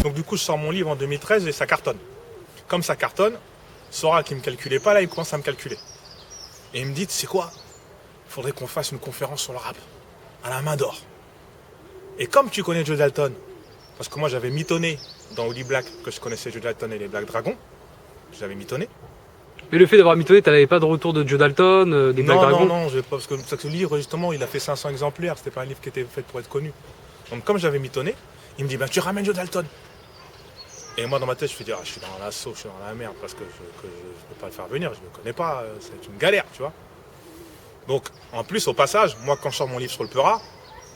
Donc du coup, je sors mon livre en 2013 et ça cartonne. Comme ça cartonne, Sora qui ne me calculait pas, là, il commence à me calculer. Et il me dit, tu sais quoi? Il faudrait qu'on fasse une conférence sur le rap, à la main d'or. Et comme tu connais Joe Dalton, parce que moi j'avais mitonné dans Holy Black que je connaissais Joe Dalton et les Black Dragons, j'avais mitonné. Mais le fait d'avoir mitonné, t'avais pas de retour de Joe Dalton, des Black Dragons? Non, je, parce que ce livre, justement, il a fait 500 exemplaires, c'était pas un livre qui était fait pour être connu. Donc comme j'avais mitonné, il me dit, ben tu ramènes Joe Dalton. Et moi dans ma tête, je me dis, ah, je suis dans l'assaut, je suis dans la merde, parce que je peux pas le faire venir, je ne le connais pas, c'est une galère, tu vois. Donc, en plus, au passage, moi quand je sors mon livre sur le Peura,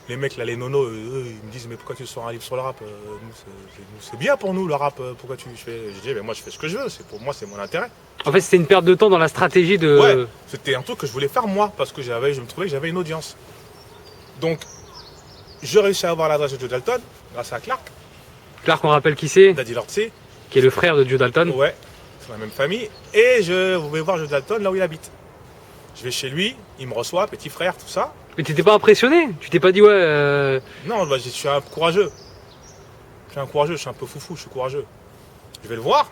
les mecs là, les nonos, eux, ils me disent, mais pourquoi tu sors un livre sur le rap? C'est bien pour nous le rap, pourquoi tu fais? Je dis, mais moi je fais ce que je veux, pour moi c'est mon intérêt. En fait, c'était une perte de temps dans la stratégie de... Ouais, c'était un truc que je voulais faire moi, parce que je me trouvais que j'avais une audience. Donc, je réussis à avoir l'adresse de Joe Dalton, grâce à Clark. Clark, on rappelle qui c'est? Daddy Lordsey. Qui est le frère de Joe Dalton. Ouais, c'est la même famille. Et je vais voir Joe Dalton là où il habite. Je vais chez lui, il me reçoit, petit frère, tout ça. Mais t'étais pas impressionné? Tu t'es pas dit, ouais... Non, bah, je suis un courageux. Je suis un courageux, je suis un peu foufou, je suis courageux. Je vais le voir.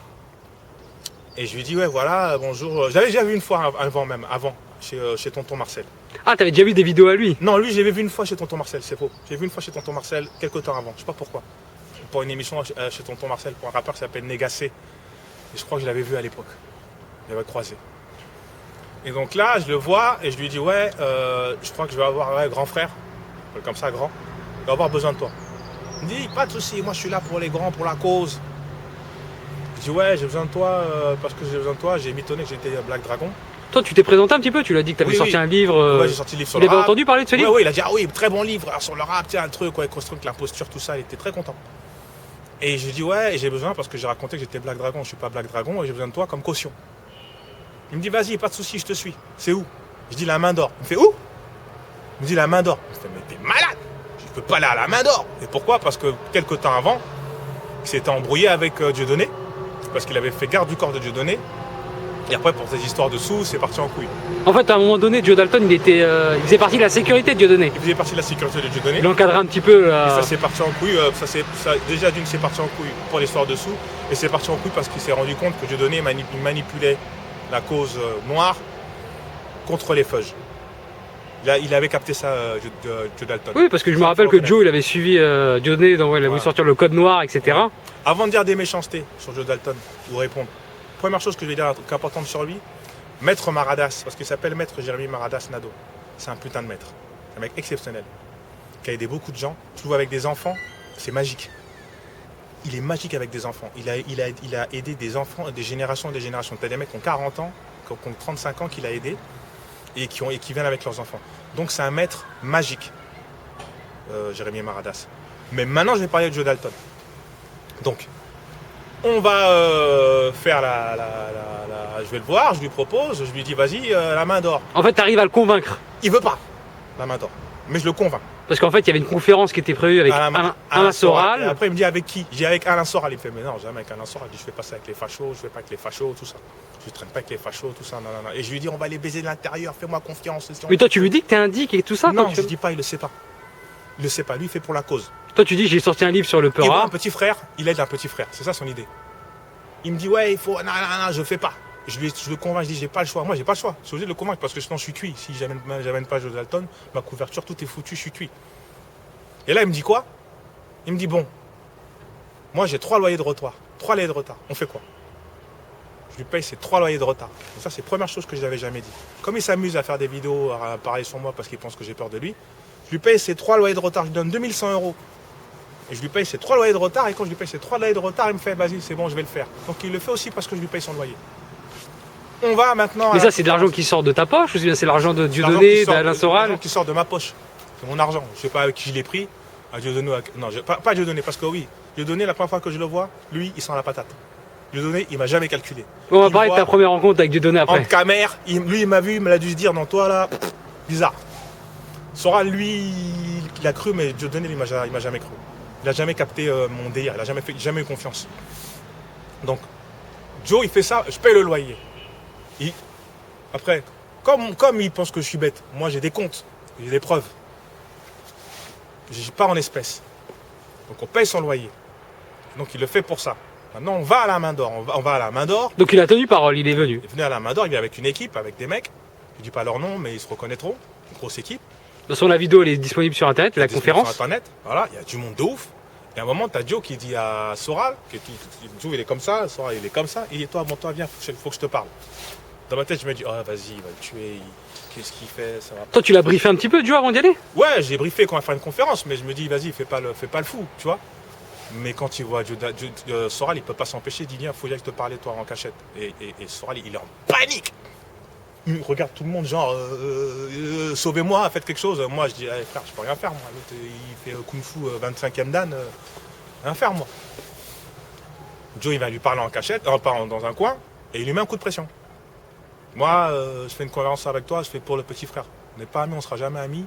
Et je lui dis, ouais, voilà, bonjour. J'avais déjà vu une fois avant, chez Tonton Marcel. Ah, t'avais déjà vu des vidéos à lui? Non, lui, j'avais vu une fois chez Tonton Marcel, c'est faux. J'ai vu une fois chez Tonton Marcel, quelques temps avant, je sais pas pourquoi. Pour une émission chez Tonton Marcel, pour un rappeur qui s'appelle Negacé. Et je crois que je l'avais vu à l'époque. Je l'avais croisé. Et donc là, je le vois et je lui dis, ouais, je crois que je vais avoir un grand frère, comme ça, grand, il va avoir besoin de toi. Il me dit, pas de souci, moi je suis là pour les grands, pour la cause. Je dis, ouais, j'ai besoin de toi, parce que j'ai besoin de toi, j'ai mitonné que j'étais Black Dragon. Toi, tu t'es présenté un petit peu, tu l'as dit que t'avais sorti un livre. Ouais, j'ai sorti le livre sur il le avait rap. entendu parler de ce livre? Oui, il a dit, ah oui, très bon livre, alors, sur le rap, tiens, un truc, ouais, construire l'imposture, tout ça, il était très content. Et je lui dis, ouais, j'ai besoin, parce que j'ai raconté que j'étais Black Dragon, je suis pas Black Dragon, et j'ai besoin de toi comme caution. Il me dit, vas-y, pas de souci, je te suis. C'est où? Je dis, la main d'or. Il me fait, où? Il me dit, la main d'or. Je me fais, mais t'es malade! Je peux pas aller à la main d'or. Et pourquoi? Parce que quelques temps avant, il s'était embrouillé avec Dieudonné, parce qu'il avait fait garde du corps de Dieudonné. Et après, pour ces histoires de sous, c'est parti en couille. En fait, à un moment donné, Joe Dalton, il faisait partie de la sécurité de Dieudonné. Il faisait partie de la sécurité de Dieudonné. Il encadrait un petit peu. Et ça s'est parti en couille. Déjà d'une, c'est parti en couille pour l'histoire de sous. Et c'est parti en couille parce qu'il s'est rendu compte que Dieudonné manipulait la cause noire contre les feuges. Il avait capté ça, Joe Dalton. Oui, parce que je me rappelle que Joe, il avait suivi Dieudonné, donc il a voulu sortir le code noir, etc. Ouais. Avant de dire des méchancetés sur Joe Dalton, ou répondre, première chose que je vais dire qui est importante sur lui, Maître Maradas, parce qu'il s'appelle Maître Jérémy Maradas Nado. C'est un putain de maître. C'est un mec exceptionnel, qui a aidé beaucoup de gens. Tu le vois avec des enfants, c'est magique. Il est magique avec des enfants. Il a aidé des enfants, des générations et des générations. Tu as des mecs qui ont 40 ans, qui ont 35 ans qu'il a aidé, et qui viennent avec leurs enfants. Donc c'est un maître magique, Jérémy Maradas. Mais maintenant, je vais parler de Joe Dalton. Donc, on va faire je vais le voir, je lui propose, je lui dis, vas-y, la main d'or. En fait, tu arrives à le convaincre. Il veut pas, la main d'or. Mais je le convainc. Parce qu'en fait, il y avait une conférence qui était prévue avec Alain Soral. Et après, il me dit, avec qui? Je dis, avec Alain Soral. Il me fait, mais non, jamais avec Alain Soral. Je dis, je fais pas ça avec les fachos, je fais pas avec les fachos, tout ça. Je traîne pas avec les fachos, tout ça, non. Et je lui dis, on va les baiser de l'intérieur, fais-moi confiance. Mais toi, tu lui dis que t'es un dick et tout ça? Non, je dis pas, il le sait pas. Il le sait pas, lui, il fait pour la cause. Toi, tu dis, j'ai sorti un livre sur le Peura. Il voit un petit frère, il aide un petit frère. C'est ça son idée. Il me dit, ouais, il faut. Non, je fais pas. Je le convainc, je dis, j'ai pas le choix. Moi, j'ai pas le choix. Je suis obligé de le convaincre parce que sinon, je suis cuit. Si j'amène pas Joe Dalton, ma couverture, tout est foutu, je suis cuit. Et là, il me dit quoi? Il me dit, bon, moi, j'ai 3 loyers de retard. 3 loyers de retard. On fait quoi? Je lui paye ces 3 loyers de retard. Et ça, c'est la première chose que je n'avais jamais dit. Comme il s'amuse à faire des vidéos, à parler sur moi parce qu'il pense que j'ai peur de lui, je lui paye ces 3 loyers de retard. Je lui donne 2100 €. Et je lui paye ces 3 loyers de retard. Et quand je lui paye ces 3 loyers de retard, il me fait, vas-y, c'est bon, je vais le faire. Donc il le fait aussi parce que je lui paye son loyer. On va maintenant. Mais ça, c'est de l'argent qui sort de ta poche ou bien c'est l'argent de Dieudonné, d'Alain Soral? C'est l'argent qui sort de ma poche. C'est mon argent. Je ne sais pas avec qui je l'ai pris. À Dieudonné. Non, pas Dieudonné, parce que oui, Dieudonné, la première fois que je le vois, lui, il sent la patate. Dieudonné, il m'a jamais calculé. On va parler de ta première rencontre avec Dieudonné après. En caméra, lui, il m'a vu, il me l'a dû se dire, non, toi là, bizarre. Soral, lui, il a cru, mais Dieudonné, il m'a jamais cru. Il n'a jamais capté mon délire, il n'a jamais eu confiance. Donc, Joe, il fait ça, je paye le loyer. Après, comme il pense que je suis bête, moi j'ai des comptes, j'ai des preuves. Je pars en espèces. Donc on paye son loyer. Donc il le fait pour ça. Maintenant, on va à la main d'or. On va à la main d'or. Donc il a tenu parole, il est venu. Il est venu à la main d'or, il est avec une équipe, avec des mecs. Je ne dis pas leur nom, mais ils se reconnaîtront. Une grosse équipe. De toute façon, la vidéo elle est disponible sur internet, la conférence. Sur internet, voilà, il y a du monde de ouf. Et à un moment, tu as Joe qui dit à Soral, Joe il est comme ça, Soral il est comme ça, il dit toi, bon, toi, viens, faut que je te parle. Dans ma tête, je me dis, oh vas-y, il va le tuer, qu'est-ce qu'il fait, ça va pas. Toi, tu l'as briefé un petit peu, Joe, avant d'y aller? Ouais, j'ai briefé quand on va faire une conférence, mais je me dis, vas-y, fais pas le fou, tu vois. Mais quand il voit Soral, il peut pas s'empêcher, il dit, viens, faut que je te parler, toi, en cachette. Et Soral, il est en panique. Il regarde tout le monde, genre, sauvez-moi, faites quelque chose. Moi, je dis, hey, frère, je peux rien faire, moi. L'autre, il fait Kung Fu 25e dan, rien faire, moi. Joe, il va lui parler en cachette, dans un coin, et il lui met un coup de pression. Moi, je fais une conférence avec toi, je fais pour le petit frère. On n'est pas amis, on sera jamais amis.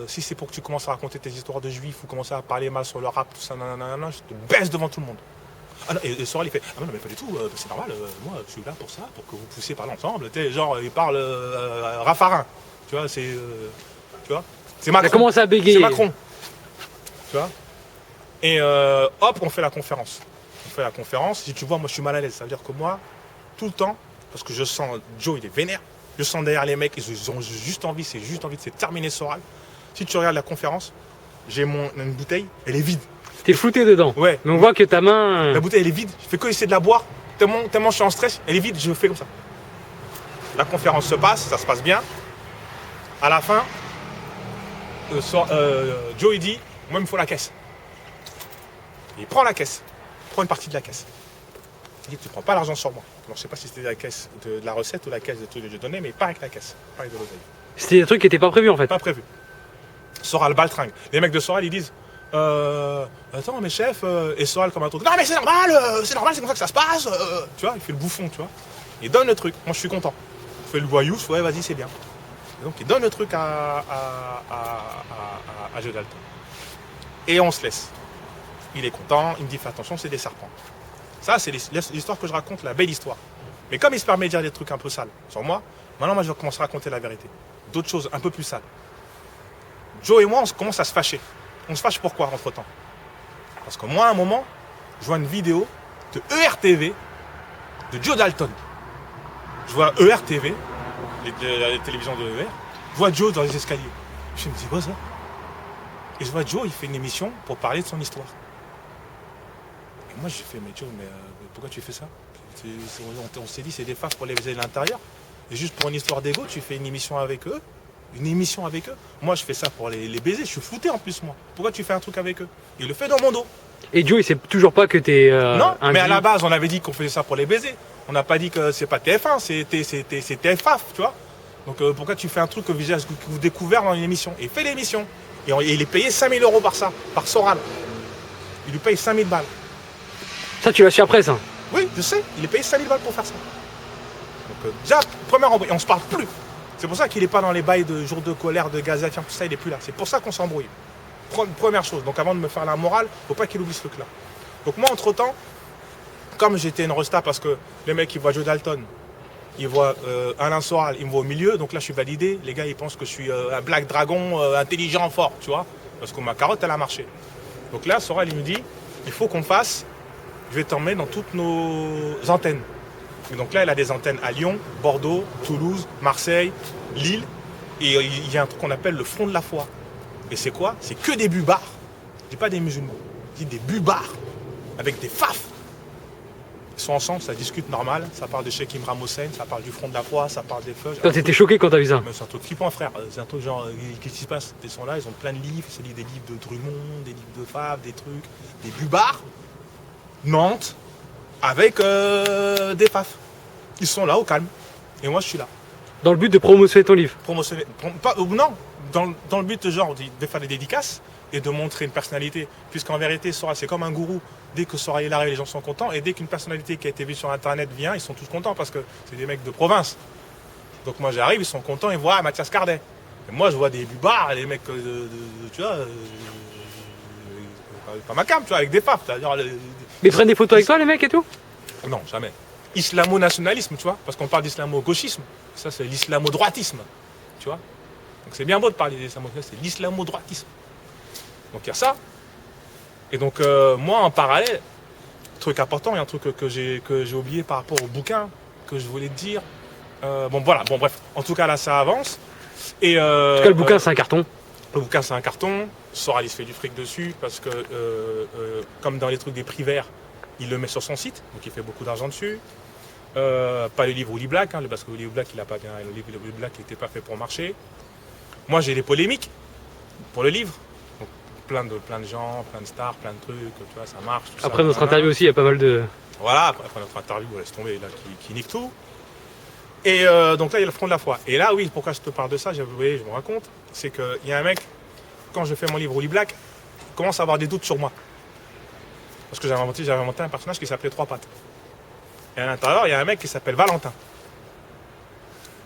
Si c'est pour que tu commences à raconter tes histoires de juifs ou commencer à parler mal sur le rap, tout ça, nanana, je te baisse devant tout le monde. Ah non, et Soral il fait ah non mais pas du tout, c'est normal, moi je suis là pour ça, pour que vous puissiez parler ensemble. Genre il parle Raffarin, tu vois, c'est Macron. Il a commencé à bégayer. C'est Macron. Tu vois. Et hop, on fait la conférence. Si tu vois, moi je suis mal à l'aise, ça veut dire que moi, tout le temps, parce que je sens Joe il est vénère, je sens derrière les mecs, ils ont juste envie, c'est de terminer Soral. Si tu regardes la conférence, j'ai une bouteille, elle est vide. T'es flouté dedans. Ouais. Mais on voit que ta main. La bouteille elle est vide, je fais que essayer de la boire, tellement je suis en stress, elle est vide, je fais comme ça. La conférence se passe, ça se passe bien. À la fin, Joe il dit, moi il me faut la caisse. Il prend la caisse, il prend une partie de la caisse. Il dit, tu prends pas l'argent sur moi. Alors je sais pas si c'était la caisse de la recette ou la caisse de tout que je donnais, mais pas avec la caisse, pas avec de l'oseille. C'était des trucs qui n'étaient pas prévus en fait. Pas prévu. Soral baltringue. Les mecs de Soral ils disent attends mais chef et Soral comme un truc. Non mais c'est normal, c'est comme ça que ça se passe. Tu vois, il fait le bouffon, tu vois. Il donne le truc. Moi je suis content. Il fait le voyou, ouais vas-y c'est bien. Et donc il donne le truc à Joe Dalton. Et on se laisse. Il est content, il me dit fais attention, c'est des serpents. Ça c'est l'histoire que je raconte, la belle histoire. Mais comme il se permet de dire des trucs un peu sales sur moi, maintenant moi je vais commencer à raconter la vérité. D'autres choses un peu plus sales. Joe et moi on commence à se fâcher. On se fâche pourquoi entre-temps? Parce que moi, à un moment, je vois une vidéo de ERTV de Joe Dalton. Je vois ERTV, la télévision de ER, je vois Joe dans les escaliers. Je me dis, quoi ça? Et je vois Joe, il fait une émission pour parler de son histoire. Et moi, j'ai fait, mais Joe, pourquoi tu fais ça? On s'est dit, c'est des faces pour les baiser de l'intérieur. Et juste pour une histoire d'ego, tu fais une émission avec eux? Une émission avec eux. Moi, je fais ça pour les baiser. Je suis flouté en plus, moi. Pourquoi tu fais un truc avec eux? Il le fait dans mon dos. Et Joe, il sait toujours pas que t'es. Non, mais à la base, on avait dit qu'on faisait ça pour les baiser. On n'a pas dit que c'est pas TF1, c'est TFAF, tu vois. Donc pourquoi tu fais un truc que vous découvert dans une émission? Et fait l'émission. Et il est payé 5 000 € par ça, par Soral. Il lui paye 5 000 balles. Ça, tu l'as su après, ça? Oui, je sais. Il est payé 5 000 balles pour faire ça. Donc déjà, première embrouille. Et on se parle plus. C'est pour ça qu'il n'est pas dans les bails de jour de colère, de gaz à tout ça, il n'est plus là. C'est pour ça qu'on s'embrouille. Première chose. Donc avant de me faire la morale, il ne faut pas qu'il oublie ce truc-là. Donc moi, entre-temps, comme j'étais une resta parce que les mecs, ils voient Joe Dalton, ils voient Alain Soral, ils me voient au milieu, donc là, je suis validé. Les gars, ils pensent que je suis un Black Dragon intelligent, fort, tu vois. Parce que ma carotte, elle a marché. Donc là, Soral, il me dit, il faut qu'on fasse, je vais t'emmener dans toutes nos antennes. Et donc là, elle a des antennes à Lyon, Bordeaux, Toulouse, Marseille, Lille. Et il y a un truc qu'on appelle le front de la foi. Et c'est quoi? C'est que des bubards. Je dis pas des musulmans. Je dis des bubards. Avec des faf. Ils sont ensemble, ça discute normal. Ça parle de Cheikh Imran Hossein, ça parle du front de la foi, ça parle des feux. Toi, t'étais choqué quand t'as vu ça? C'est un truc flippant, frère. C'est un truc genre, qu'est-ce qui se passe? Ils sont là, ils ont plein de livres. Ils lisent des livres de Drummond, des livres de Favre, des trucs. Des bubards. Nantes. Avec des faf. Ils sont là au calme. Et moi, je suis là. Dans le but de promotionner ton livre? Promotionner. Non, dans le but genre de faire des dédicaces et de montrer une personnalité. Puisqu'en vérité, Soral, c'est comme un gourou. Dès que Soral est là, les gens sont contents. Et dès qu'une personnalité qui a été vue sur Internet vient, ils sont tous contents parce que c'est des mecs de province. Donc moi, j'arrive, ils sont contents, ils voient Mathias Cardet. Et moi, je vois des bubards, des mecs, tu vois, pas ma cam, tu vois, avec des faf. Mais ils prennent des photos avec toi, les mecs et tout? Non, jamais. Islamo-nationalisme, tu vois, parce qu'on parle d'islamo-gauchisme. Ça, c'est l'islamo-droitisme, tu vois. Donc c'est bien beau de parler d'islamo-nationalisme, c'est l'islamo-droitisme. Donc il y a ça. Et donc, moi, en parallèle, truc important, il y a un truc que j'ai oublié par rapport au bouquin que je voulais te dire. Bon, voilà, bon, bref. En tout cas, là, ça avance. Et, En tout cas, le bouquin, c'est un carton. le bouquin, c'est un carton. Soral, il se fait du fric dessus parce que, comme dans les trucs des prix verts, il le met sur son site, donc il fait beaucoup d'argent dessus. Pas le livre Willy Black, hein, parce que Willy Black, il a pas bien, le livre Willy Black n'était pas fait pour marcher. Moi, j'ai des polémiques pour le livre. Donc, plein de gens, plein de stars, plein de trucs, tu vois, ça marche. Tout Après ça, notre voilà. interview aussi, il y a pas mal de... Voilà, après notre interview, laisse tomber, là, qui nique tout. Et donc là, il y a le front de la foi. Et là, oui, pourquoi je te parle de ça, je me raconte, c'est qu'il y a un mec, quand je fais mon livre Willy Black, il commence à avoir des doutes sur moi. Parce que j'avais inventé un personnage qui s'appelait Trois Pattes. Et à l'intérieur, il y a un mec qui s'appelle Valentin.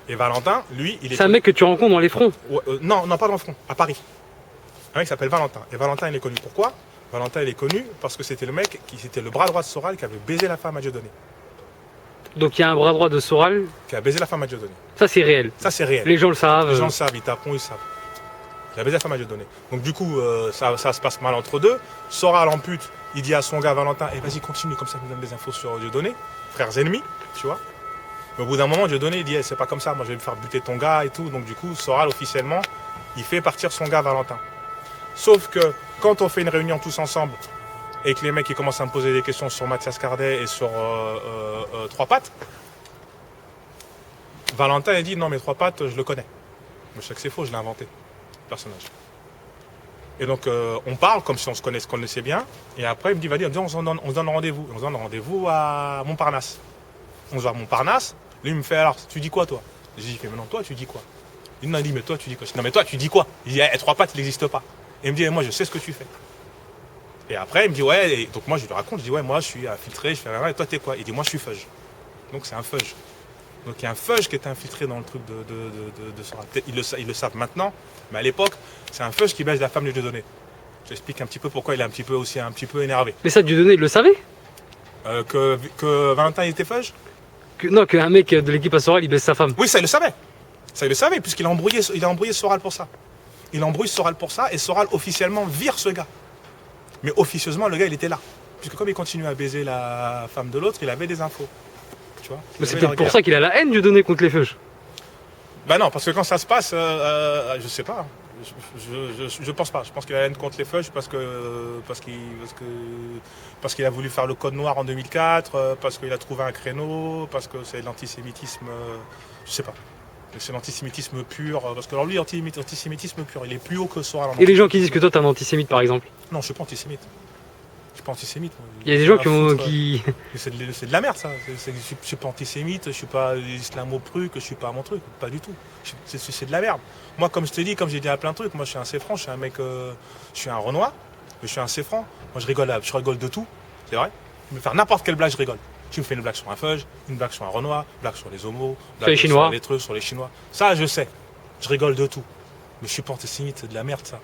Et Valentin, lui, il est... C'est un mec que tu rencontres dans les fronts. non, pas dans le front, à Paris. Un mec qui s'appelle Valentin. Et Valentin, il est connu pourquoi? Valentin, il est connu parce que c'était le mec c'était le bras droit de Soral qui avait baisé la femme à Dieudonné. Donc il y a un bras droit de Soral. Qui a baisé la femme à Dieudonné. Ça, c'est réel. Ça, c'est réel. Les gens le savent. Les gens le savent, ils taperont, ils savent. Il a baisé la femme à Dieudonné. Donc du coup, ça se passe mal entre deux. Soral en pute, il dit à son gars Valentin, vas-y, continue, comme ça, il me donne des infos sur Dieudonné. Frères ennemis, tu vois. Mais au bout d'un moment, Dieudonné, il dit, c'est pas comme ça, moi je vais me faire buter ton gars et tout. Donc du coup, Soral, officiellement, il fait partir son gars Valentin. Sauf que quand on fait une réunion tous ensemble et que les mecs ils commencent à me poser des questions sur Mathias Cardet et sur Trois Pattes, Valentin il dit non mais Trois Pattes je le connais. Mais je sais que c'est faux, je l'ai inventé, le personnage. Et donc on parle comme si on se connaissait bien. Et après il me dit vas-y, on se donne rendez-vous. On se donne rendez-vous à Montparnasse. On se voit à Montparnasse. Lui il me fait alors tu dis quoi toi? J'ai dit mais non toi tu dis quoi? Il me dit mais toi tu dis quoi? Non mais toi tu dis quoi? Il dit Trois Pattes il n'existe pas. Et il me dit moi je sais ce que tu fais. Et après il me dit ouais, et donc moi je lui raconte, je dis ouais moi je suis infiltré, je fais rien, et toi t'es quoi? Il dit moi je suis fudge. Donc c'est un fudge. Donc il y a un fudge qui est infiltré dans le truc de Soral. Ils le savent maintenant, mais à l'époque c'est un fudge qui baise la femme de Dieudonné. J'explique un petit peu pourquoi il est un petit peu énervé. Mais ça, Dieudonné, il le savait que Valentin était fudge? Non, qu'un mec de l'équipe à Soral, il baisse sa femme. Oui, ça il le savait. Ça il le savait, puisqu'il a embrouillé Soral pour ça. Il embrouille Soral pour ça, et Soral officiellement vire ce gars. Mais officieusement, le gars, il était là. Puisque comme il continuait à baiser la femme de l'autre, il avait des infos. Tu vois? Mais c'est peut-être pour ça qu'il a la haine, Dieudonné, contre les feuges. Bah non, parce que quand ça se passe, je sais pas. Je pense pas. Je pense qu'il a la haine contre les feuges parce qu'il a voulu faire le code noir en 2004, parce qu'il a trouvé un créneau, parce que c'est l'antisémitisme. Je sais pas. C'est l'antisémitisme pur. Parce que alors lui, l'antisémitisme pur, il est plus haut que Soral. Et les gens qui disent que toi, t'es un antisémite, par exemple? Non, je suis pas antisémite. Je suis pas antisémite. Il y a des gens qui... C'est de la merde, ça. Je suis pas antisémite, je suis pas islamo-pruc, je suis pas mon truc. Pas du tout. C'est de la merde. Moi, comme je te dis, comme j'ai dit à plein de trucs, moi je suis un C-franc, je suis un mec, je suis un Renoir, mais je suis un C-franc. Moi je rigole de tout, c'est vrai. Tu me faire n'importe quelle blague, je rigole. Tu me fais une blague sur un fudge, une blague sur un Renoir, une blague sur les homos, sur les Chinois, sur les trucs, sur les Chinois. Ça, je sais. Je rigole de tout. Mais je suis pas antisémite, c'est de la merde, ça.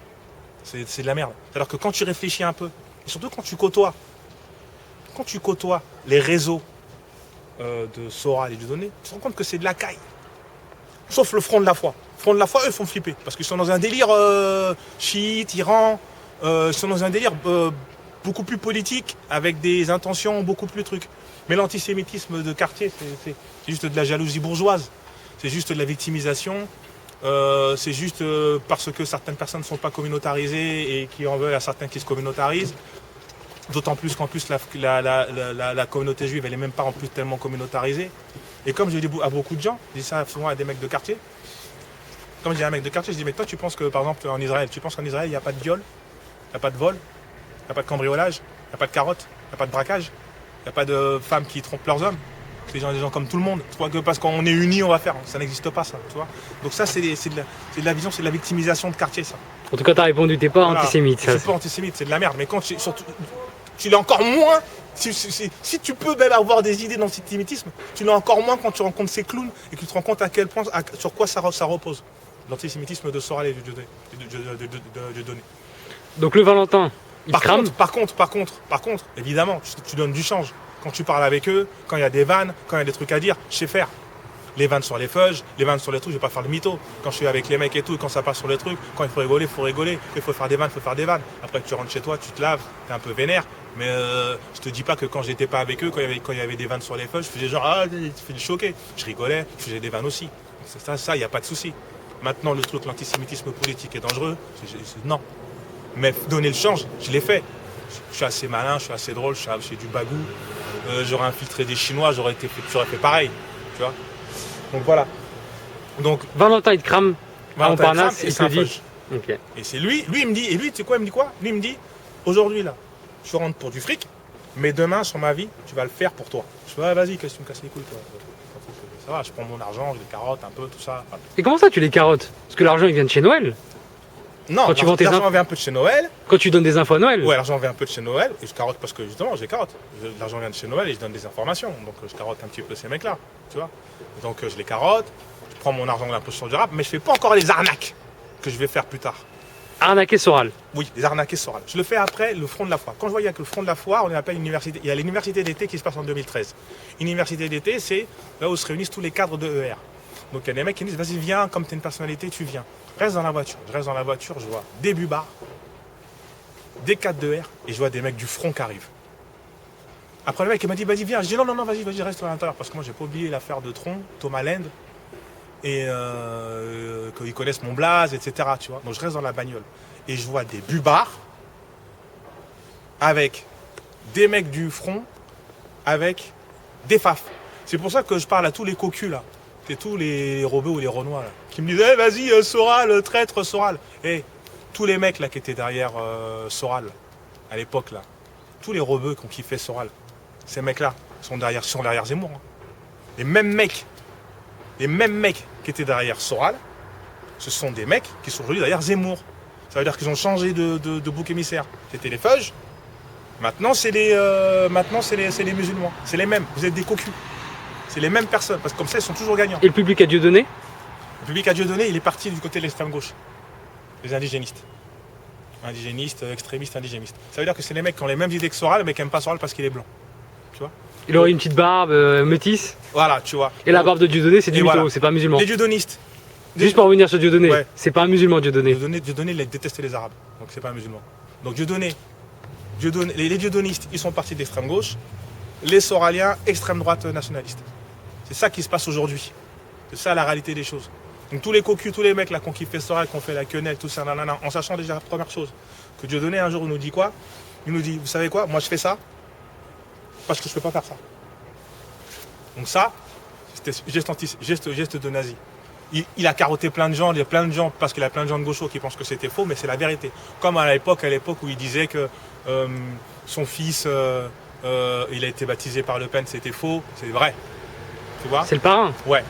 C'est de la merde. Alors que quand tu réfléchis un peu, et surtout quand tu côtoies les réseaux de Soral et Dieudonné, tu te rends compte que c'est de la caille. Sauf le front de la foi. Le front de la foi, eux, font flipper. Parce qu'ils sont dans un délire chiite, Iran. Ils sont dans un délire beaucoup plus politique, avec des intentions beaucoup plus trucs. Mais l'antisémitisme de quartier, c'est juste de la jalousie bourgeoise. C'est juste de la victimisation. C'est juste parce que certaines personnes ne sont pas communautarisées et qui en veulent à certains qui se communautarisent. D'autant plus qu'en plus la communauté juive, elle n'est même pas en plus tellement communautarisée. Et comme je dis à beaucoup de gens, je dis ça souvent à des mecs de quartier. Comme je dis à un mec de quartier, je dis mais toi tu penses que par exemple en Israël, tu penses qu'en Israël il n'y a pas de viol, il n'y a pas de vol, il n'y a pas de cambriolage, il n'y a pas de carotte, il n'y a pas de braquage, il n'y a pas de femmes qui trompent leurs hommes. C'est des gens comme tout le monde. Tu crois que parce qu'on est unis on va faire, ça n'existe pas ça, tu vois. Donc ça c'est de la vision, c'est de la victimisation de quartier ça. En tout cas, t'as répondu, t'es pas antisémite. Je suis pas antisémite, c'est de la merde. Mais quand surtout, tu l'as encore moins. Si tu peux même avoir des idées d'antisémitisme, tu l'as encore moins quand tu rencontres ces clowns et que tu te rends compte à quel point, sur quoi ça repose. L'antisémitisme de Soral et de Dieudonné. Donc le Valentin, il crame. Par contre, évidemment, tu donnes du change. Quand tu parles avec eux, quand il y a des vannes, quand il y a des trucs à dire, je sais faire. Les vannes sur les feuilles, les vannes sur les trucs, je vais pas faire le mytho. Quand je suis avec les mecs et tout, quand ça passe sur les trucs, quand il faut rigoler, il faut rigoler. Il faut faire des vannes, il faut faire des vannes. Après que tu rentres chez toi, tu te laves, t'es un peu vénère. Mais je te dis pas que quand j'étais pas avec eux, quand il y avait des vannes sur les feuilles, je faisais genre, ah, tu fais du choqué. Je rigolais, je faisais des vannes aussi. Ça, il n'y a pas de souci. Maintenant, le truc, l'antisémitisme politique est dangereux. Non. Mais donner le change, je l'ai fait. Je suis assez malin, je suis assez drôle, j'ai du bagou. J'aurais infiltré des Chinois, j'aurais fait pareil. Tu vois. Donc voilà. Donc, Valentin, il te crame à Valentin Montparnasse, et il te dit. Saint-Foch. Ok. Et c'est lui il me dit, et lui, tu sais quoi, il me dit quoi? Lui, il me dit, aujourd'hui, là, je rentre pour du fric, mais demain, sur ma vie, tu vas le faire pour toi. Je fais, ouais, vas-y, qu'est-ce que tu me casses les couilles, toi? Ça va, je prends mon argent, je les carotte un peu, tout ça. Voilà. Et comment ça, tu les carottes? Parce que l'argent, il vient de chez Noël. Non, Quand tu vends tes l'argent vient un peu de chez Noël. Quand tu donnes des infos à Noël. Ouais, l'argent vient un peu de chez Noël, et je carotte parce que, justement, je les carotte. L'argent vient de chez Noël et je donne des informations. Donc, je carotte un petit peu ces mecs-là, tu vois. Donc, je les carotte, je prends mon argent de l'imposition du rap, mais je fais pas encore les arnaques que je vais faire plus tard. Arnaquer Soral. Oui, les arnaqués Soral. Je le fais après le front de la foire. Quand je voyais que le front de la foire, on l'appelle l'université. Il y a l'université d'été qui se passe en 2013. Université d'été, c'est là où se réunissent tous les cadres de ER. Donc il y a des mecs qui me disent, vas-y, viens, comme tu es une personnalité, tu viens. Reste dans la voiture. Je reste dans la voiture, je vois des bubards, des cadres de ER, et je vois des mecs du front qui arrivent. Après le mec il m'a dit, vas-y, viens. Je dis, non, vas-y, reste à l'intérieur. Parce que moi, j'ai pas oublié l'affaire de Tron, Thomas Land, et qu'ils connaissent mon blaze, etc. Tu vois. Donc je reste dans la bagnole. Et je vois des bubards avec des mecs du front, avec des faf. C'est pour ça que je parle à tous les cocus là. C'est tous les rebeux ou les renois là. Qui me disent, hey, vas-y, Soral, traître Soral. Et tous les mecs là qui étaient derrière Soral, à l'époque là, tous les rebeux qui ont kiffé Soral, ces mecs là sont derrière Zemmour. Hein. Les mêmes mecs qui étaient derrière Soral, ce sont des mecs qui sont aujourd'hui derrière Zemmour. Ça veut dire qu'ils ont changé de bouc émissaire. C'était les feuges. Maintenant, c'est les musulmans. C'est les mêmes. Vous êtes des cocus. C'est les mêmes personnes. Parce que comme ça, ils sont toujours gagnants. Et le public à Dieudonné? Le public à Dieudonné, il est parti du côté de l'extrême gauche. Les indigénistes. Indigénistes, extrémistes, indigénistes. Ça veut dire que c'est les mecs qui ont les mêmes idées que Soral, mais qui n'aiment pas Soral parce qu'il est blanc. Tu vois? Il aurait une petite barbe métisse. Voilà, tu vois. Et la barbe de Dieudonné, c'est du mytho, voilà. c'est pas musulman. Les dieudonnistes. Juste pour revenir sur Dieudonné, Ouais. c'est pas un musulman Dieudonné. Dieudonné, il déteste les Arabes, donc c'est pas un musulman. Donc Dieudonné, les dieudonistes, ils sont partis d'extrême gauche, les soraliens, extrême droite nationaliste. C'est ça qui se passe aujourd'hui. C'est ça la réalité des choses. Donc tous les cocus, tous les mecs là qui ont kiffé Soral, qui ont fait la quenelle, tout ça, nanana, en sachant déjà la première chose, que Dieudonné un jour il nous dit quoi? Il nous dit, vous savez quoi, moi je fais ça parce que je peux pas faire ça. Donc ça, c'était geste de nazi. Il a carotté plein de gens, parce qu'il y a plein de gens de gauchos qui pensent que c'était faux, mais c'est la vérité. Comme à l'époque où il disait que son fils, il a été baptisé par Le Pen, c'était faux, c'est vrai. Tu vois? C'est le parrain. Ouais.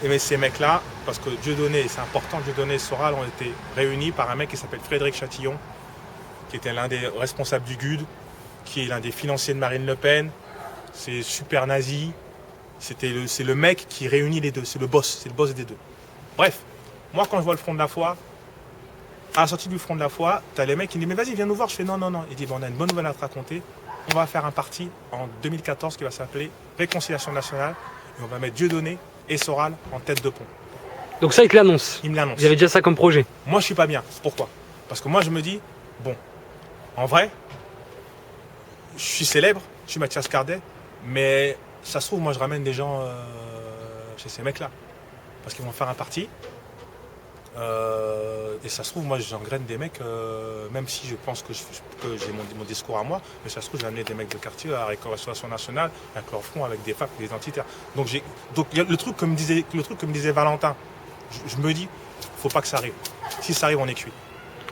Et mais ces mecs-là, parce que Dieudonné, c'est important, Dieudonné et Soral ont été réunis par un mec qui s'appelle Frédéric Chatillon, qui était l'un des responsables du GUD, qui est l'un des financiers de Marine Le Pen. C'est super nazi. C'est le mec qui réunit les deux, c'est le boss des deux. Bref, moi quand je vois le front de la foi, à la sortie du front de la foi, t'as les mecs qui disent mais vas-y viens nous voir, je fais non. Il dit bon, on a une bonne nouvelle à te raconter, on va faire un parti en 2014 qui va s'appeler Réconciliation Nationale et on va mettre Dieudonné et Soral en tête de pont. Donc ça, il te l'annonce. Il me l'annonce. Vous avez déjà ça comme projet. Moi je suis pas bien, pourquoi? Parce que moi je me dis, bon, en vrai, je suis célèbre, je suis Mathias Cardet, mais ça se trouve moi je ramène des gens chez ces mecs là. Parce qu'ils vont faire un parti. Et ça se trouve, moi j'engraine des mecs, même si je pense que j'ai mon discours à moi, mais ça se trouve, j'ai amené des mecs de quartier à la Réconciliation Nationale, avec leur front, avec des FAP, des identitaires. Donc le truc que me disait Valentin, je me dis, faut pas que ça arrive. Si ça arrive, on est cuit.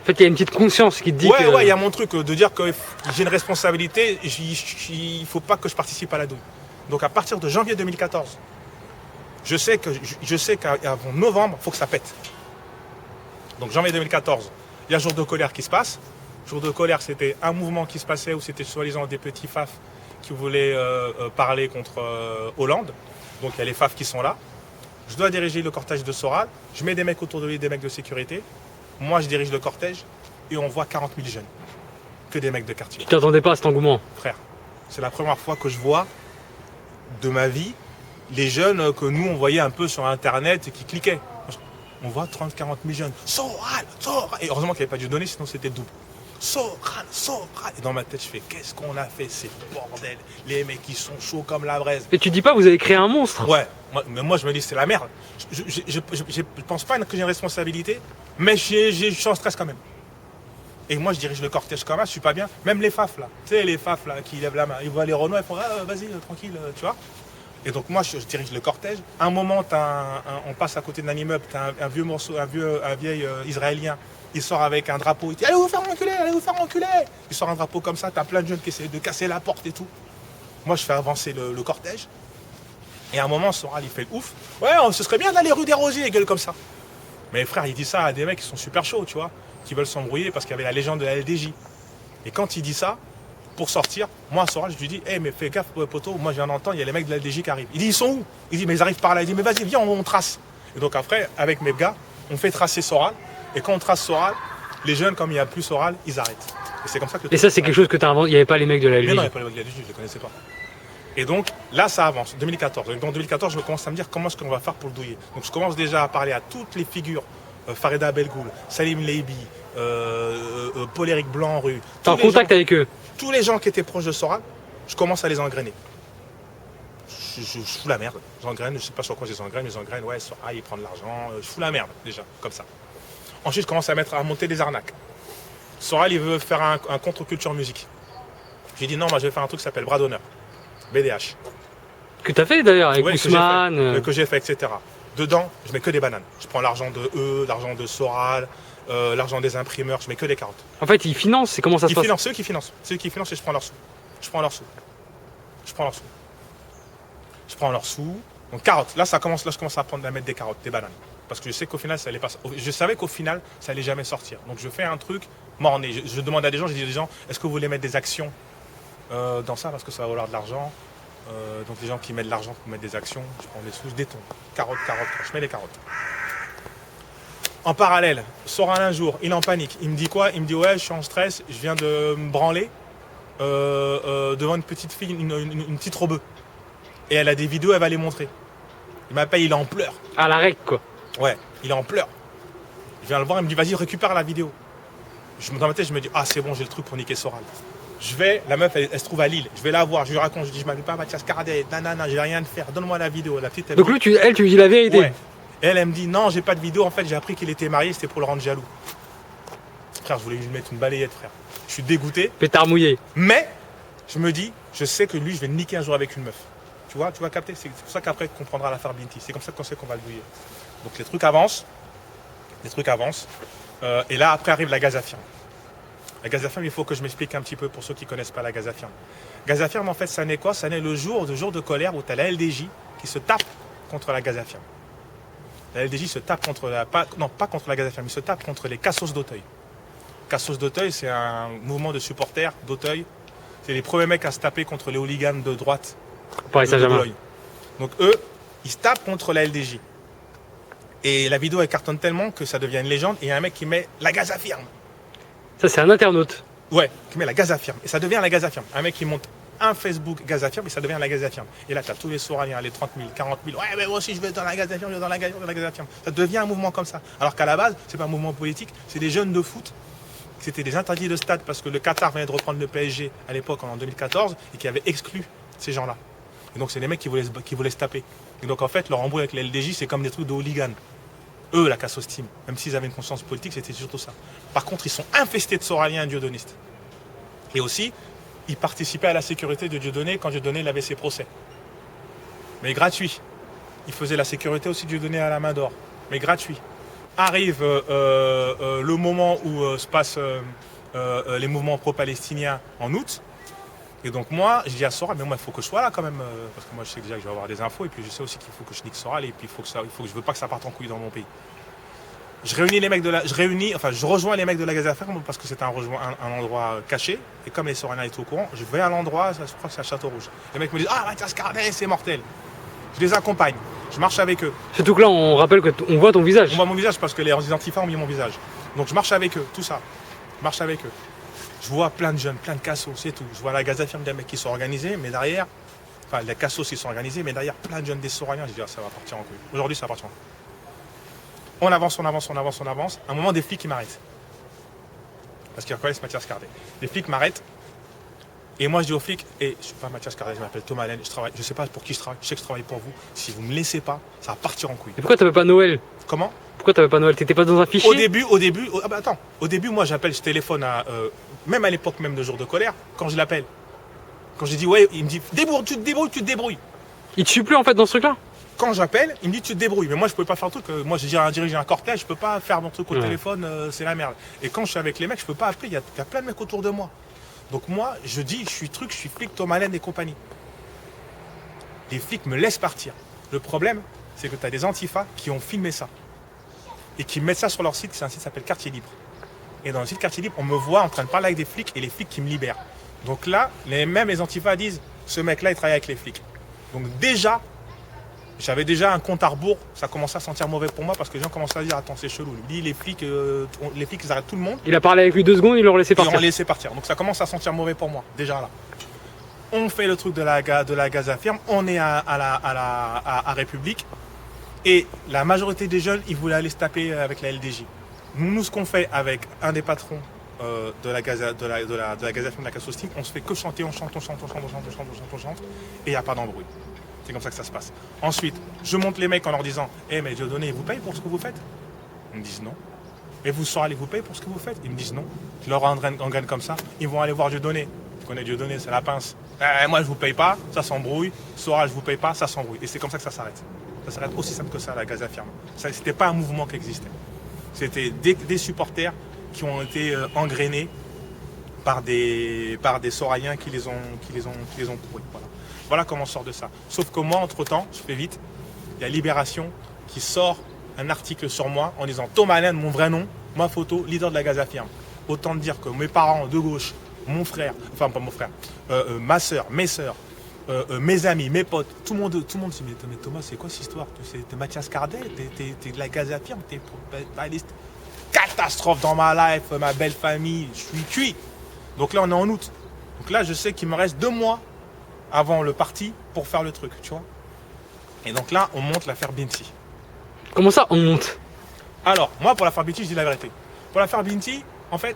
En fait, il y a une petite conscience qui te dit que... Ouais, il y a mon truc de dire que j'ai une responsabilité, il faut pas que je participe à la douille. Donc à partir de janvier 2014, je sais qu'avant novembre, il faut que ça pète. Donc janvier 2014, il y a Jour de colère qui se passe. Jour de colère, c'était un mouvement qui se passait où c'était soi-disant des petits FAF qui voulaient parler contre Hollande. Donc il y a les FAF qui sont là. Je dois diriger le cortège de Soral. Je mets des mecs autour de lui, des mecs de sécurité. Moi, je dirige le cortège et on voit 40 000 jeunes. Que des mecs de quartier. Tu t'attendais pas à cet engouement? Frère, c'est la première fois que je vois de ma vie les jeunes que nous on voyait un peu sur internet et qui cliquaient. On voit 30-40 000 jeunes. Soral, Soral. Et heureusement qu'il n'y avait pas Dieu donné, sinon c'était double. Soral, Soral. Et dans ma tête, je fais, qu'est-ce qu'on a fait, ces bordels. Les mecs, ils sont chauds comme la braise. Et tu dis pas, vous avez créé un monstre? Ouais, mais moi je me dis, c'est la merde. Je pense pas que j'ai une responsabilité, mais je suis en stress quand même. Et moi, je dirige le cortège quand même, je suis pas bien. Même les faf là, tu sais, les faf là, qui lèvent la main. Ils voient les Renault, ils font, ah, vas-y, tranquille, tu vois. Et donc moi, je dirige le cortège. À un moment, on passe à côté d'un immeuble, t'as un vieux morceau, un vieil Israélien. Il sort avec un drapeau, il dit, allez vous faire enculer, allez vous faire enculer. Il sort un drapeau comme ça, t'as plein de jeunes qui essaient de casser la porte et tout. Moi, je fais avancer le cortège. Et à un moment, Soral, il fait le ouf. Ouais, ce serait bien d'aller rue des Rosiers, et gueule comme ça. Mais frère, il dit ça à des mecs qui sont super chauds, tu vois, qui veulent s'embrouiller parce qu'il y avait la légende de la LDJ. Et quand il dit ça, pour sortir, moi, à Soral, je lui dis, mais fais gaffe, poteau, moi, je viens d'entendre, il y a les mecs de la LDJ qui arrivent. Il dit, ils sont où? Il dit, mais ils arrivent par là. Il dit, mais vas-y, viens, on trace. Et donc après, avec mes gars, on fait tracer Soral. Et quand on trace Soral, les jeunes, comme il n'y a plus Soral, ils arrêtent. Et c'est comme ça que Et ça, c'est quelque chose que tu as inventé. Il n'y avait pas les mecs de la LDJ. Mais non, il n'y avait pas les mecs de la LDJ, je ne les connaissais pas. Et donc, là, ça avance, 2014. Donc, en 2014, je commence à me dire comment est-ce qu'on va faire pour le douiller. Donc, je commence déjà à parler à toutes les figures, Farida Belgoul, Salim Leibi, Paul-Éric Blanc-Rue. T'es en contact avec eux? Tous les gens qui étaient proches de Soral, je commence à les engrainer. Je fous la merde. J'engraine, je ne sais pas sur quoi je les engraine, ouais, Soral, il prend de l'argent. Je fous la merde, déjà, comme ça. Ensuite, je commence à monter des arnaques. Soral, il veut faire un contre-culture musique. J'ai dit non, moi, je vais faire un truc qui s'appelle Bras d'honneur. BDH. Que tu as fait d'ailleurs avec Ousmane. Que j'ai fait, etc. Dedans, je mets que des bananes. Je prends l'argent de eux, l'argent de Soral, l'argent des imprimeurs, je mets que des carottes. En fait, ils financent, c'est comment ça se passe? C'est eux qui financent. C'est eux qui financent et je prends leurs sous. Je prends leurs sous. Donc carottes. Là, je commence à mettre des carottes, des bananes. Parce que je sais qu'au final, ça allait pas. Je savais qu'au final, ça allait jamais sortir. Donc je fais un truc morné. Je demande à des gens, je dis aux gens, est-ce que vous voulez mettre des actions dans ça parce que ça va valoir de l'argent. Donc les gens qui mettent de l'argent pour mettre des actions, je prends des sous, je détonne. Carottes, je mets les carottes. En parallèle, Soral un jour, il est en panique. Il me dit quoi? Il me dit ouais, je suis en stress, je viens de me branler devant une petite fille, une petite robeuse. Et elle a des vidéos, elle va les montrer. Il m'appelle, il est en pleurs. À la règle quoi. Ouais, il est en pleurs. Je viens le voir, il me dit vas-y, récupère la vidéo. Dans ma tête, je me dis ah c'est bon, j'ai le truc pour niquer Soral. La meuf, elle se trouve à Lille. Je vais la voir, je lui raconte, je dis, je m'appelle pas Mathias Cardet, nanana, j'ai rien de faire, donne-moi la vidéo. La petite, donc lui, tu lui dis la vérité. Ouais. Et elle me dit, non, j'ai pas de vidéo, en fait, j'ai appris qu'il était marié, c'était pour le rendre jaloux. Frère, je voulais lui mettre une balayette, frère. Je suis dégoûté. Pétard mouillé. Mais, je me dis, je sais que lui, je vais le niquer un jour avec une meuf. Tu vas capter? C'est pour ça qu'après, tu comprendras l'affaire Binti. C'est comme ça qu'on sait qu'on va le douiller. Donc les trucs avancent. Et là, après arrive la gaz à firme. La gaz à firme, il faut que je m'explique un petit peu pour ceux qui ne connaissent pas la gaz à firme. Gaz à firme, en fait, ça naît quoi? Ça naît le jour de colère où tu as la LDJ qui se tape contre la gaz à firme. La LDJ se tape contre pas contre la gaz à firme, il se tape contre les Cassos d'Auteuil. Cassos d'Auteuil, c'est un mouvement de supporters d'Auteuil. C'est les premiers mecs à se taper contre les hooligans de droite. Paris Saint-Germain. Donc eux, ils se tapent contre la LDJ. Et la vidéo, elle cartonne tellement que ça devient une légende. Et il y a un mec qui met la gaz à firme. Ça, c'est un internaute. Ouais, qui met la gaz à firme. Et ça devient la gaz à firme. Un mec qui monte un Facebook gaz à firme et ça devient la gaz à firme. Et là, tu as tous les Soraliens, les 30 000, 40 000. Ouais, mais moi aussi, je vais dans la gaz à firme, je vais dans la gaz à firme. Ça devient un mouvement comme ça. Alors qu'à la base, c'est pas un mouvement politique, c'est des jeunes de foot. C'était des interdits de stade parce que le Qatar venait de reprendre le PSG à l'époque, en 2014, et qui avait exclu ces gens-là. Et donc, c'est des mecs qui voulaient se taper. Et donc, en fait, leur embrouille avec les LDJ, c'est comme des trucs de hooligans. Eux, la Cassos Team, même s'ils avaient une conscience politique, c'était surtout ça. Par contre, ils sont infestés de Soraliens dieudonnistes. Et aussi, ils participaient à la sécurité de Dieudonné quand Dieudonné avait ses procès. Mais gratuit. Ils faisaient la sécurité aussi de Dieudonné à la main d'or. Mais gratuit. Arrive le moment où se passent les mouvements pro-palestiniens en août. Et donc moi, je dis à Soral, mais moi, il faut que je sois là quand même. Parce que moi, je sais déjà que je vais avoir des infos. Et puis, je sais aussi qu'il faut que je nique Soral. Et puis, je veux pas que ça parte en couille dans mon pays. Je rejoins les mecs de la gaz à firme parce que c'est un endroit caché. Et comme les Soraliens étaient au courant, je vais à l'endroit, je crois que c'est à Château-Rouge. Les mecs me disent, ah, Mathias Cardet, c'est mortel. Je les accompagne. Je marche avec eux. Surtout que là, on rappelle qu'on voit ton visage. On voit mon visage parce que les identifiants ont mis mon visage. Donc, je marche avec eux, tout ça. Je marche avec eux. Je vois plein de jeunes, plein de cassos, c'est tout. Je vois la gaz à firme des mecs qui sont organisés, mais derrière, Enfin, les cassos, ils sont organisés, mais derrière, plein de jeunes des Soraliens, j'ai dit, ah, ça va partir en couille. Aujourd'hui, ça va partir en couille. On avance, on avance, on avance, on avance. À un moment, des flics qui m'arrêtent. Parce qu'ils reconnaissent Mathias Cardet. Les flics m'arrêtent. Et moi, je dis aux flics, je ne suis pas Mathias Cardet, je m'appelle Thomas Allen, je ne sais pas pour qui je travaille, je sais que je travaille pour vous. Si vous ne me laissez pas, ça va partir en couille. Et pourquoi tu n'avais pas Noël? Comment? Pourquoi tu n'avais pas Noël? Tu n'étais pas dans un fichier? Au début, moi, j'appelle, je téléphone à, même à l'époque même de jour de colère, quand je l'appelle. Quand je dis, ouais, il me dit, débrouille, tu te débrouilles, tu te débrouilles. Il te suit plus en fait dans ce truc-là? Quand j'appelle, il me dit, tu te débrouilles. Mais moi, je ne pouvais pas faire le truc. Moi, j'ai dirigé un cortège, je ne peux pas faire mon truc au téléphone, c'est la merde. Et quand je suis avec les mecs, je ne peux pas appeler, il y a plein de mecs autour de moi. Donc moi, je dis, je suis flic Thomas Allen et compagnie. Les flics me laissent partir. Le problème, c'est que tu as des antifas qui ont filmé ça. Et qui mettent ça sur leur site, c'est un site qui s'appelle Quartier Libre. Et dans le site Quartier Libre, on me voit en train de parler avec des flics et les flics qui me libèrent. Donc là, même les antifas disent, ce mec-là, il travaille avec les flics. Donc déjà, j'avais déjà un compte à rebours, ça commençait à sentir mauvais pour moi parce que les gens commençaient à dire, attends, c'est chelou. Lui, les flics, ils arrêtent tout le monde. Il a parlé avec lui 2 secondes, ils l'ont laissé partir. Ils l'ont laissé partir. Donc ça commence à sentir mauvais pour moi, déjà là. On fait le truc de la Gaza Firme, on est à République. Et la majorité des jeunes, ils voulaient aller se taper avec la LDJ. Nous, ce qu'on fait avec un des patrons de la Gaza Firme, de la Cassostim, on se fait que chanter, on chante, et il n'y a pas d'embrouille. C'est comme ça que ça se passe. Ensuite, je monte les mecs en leur disant, mais Dieudonné, ils vous payent pour ce que vous faites? Ils me disent non. Et vous Soral, ils vous payent pour ce que vous faites? Ils me disent non. Je leur engraine comme ça, ils vont aller voir Dieudonné. Tu connais Dieudonné, c'est la pince. Moi, je vous paye pas, ça s'embrouille. Soral, je vous paye pas, ça s'embrouille. Et c'est comme ça que ça s'arrête. Ça s'arrête aussi simple que ça, la Gaza Firme. Ce n'était pas un mouvement qui existait. C'était des supporters qui ont été engrainés par des Soraliens qui les ont pourris. Voilà comment on sort de ça. Sauf que moi, entre-temps, je fais vite, il y a Libération qui sort un article sur moi en disant Thomas Allen, mon vrai nom, ma photo, leader de la Gaza Firme. Autant dire que mes parents de gauche, mon frère, enfin pas mon frère, ma soeur, mes soeurs, mes amis, mes potes, tout le monde se dit mais Thomas, c'est quoi cette histoire? T'es Mathias Cardet, t'es de la Gaza Firme, t'es baliste. Catastrophe dans ma life, ma belle famille, je suis cuit. Donc là, on est en août. Donc là, je sais qu'il me reste 2 mois avant le parti pour faire le truc, tu vois. Et donc là, on monte l'affaire Binti. Comment ça, on monte? Alors, moi, pour l'affaire Binti, je dis la vérité. Pour l'affaire Binti, en fait,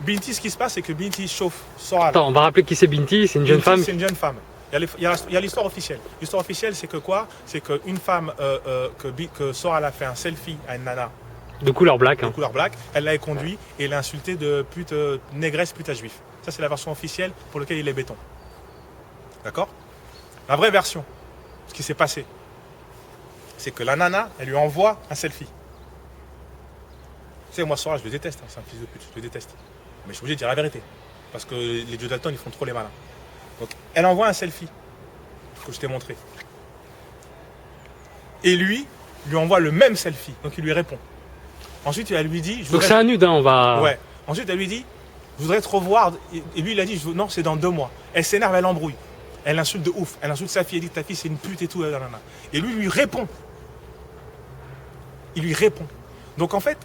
Binti, ce qui se passe, c'est que Binti chauffe Soral. Attends, on va rappeler qui c'est Binti, c'est une jeune femme. C'est une jeune femme. Il y a l'histoire officielle. L'histoire officielle, c'est que quoi? C'est qu'une femme, que Soral a fait un selfie à une nana. De couleur black. De couleur black. Elle l'a conduit et l'a insulté de pute, négresse, pute à juif. Ça, c'est la version officielle pour laquelle il est béton. D'accord? La vraie version, ce qui s'est passé, c'est que la nana, elle lui envoie un selfie. Tu sais, moi, Soral, je le déteste, c'est un fils de pute, je le déteste. Mais je suis obligé de dire la vérité. Parce que les dieux Dalton, ils font trop les malins. Donc, elle envoie un selfie que je t'ai montré. Et lui envoie le même selfie. Donc, il lui répond. Ensuite, elle lui dit... Donc, c'est un nude, hein, on va... Ouais. Ensuite, elle lui dit, je voudrais te revoir. Et lui, il a dit, non, c'est dans 2 mois. Elle s'énerve, elle embrouille. Elle l'insulte de ouf. Elle insulte sa fille. Elle dit, ta fille, c'est une pute et tout. Et lui répond. Il lui répond. Donc, en fait,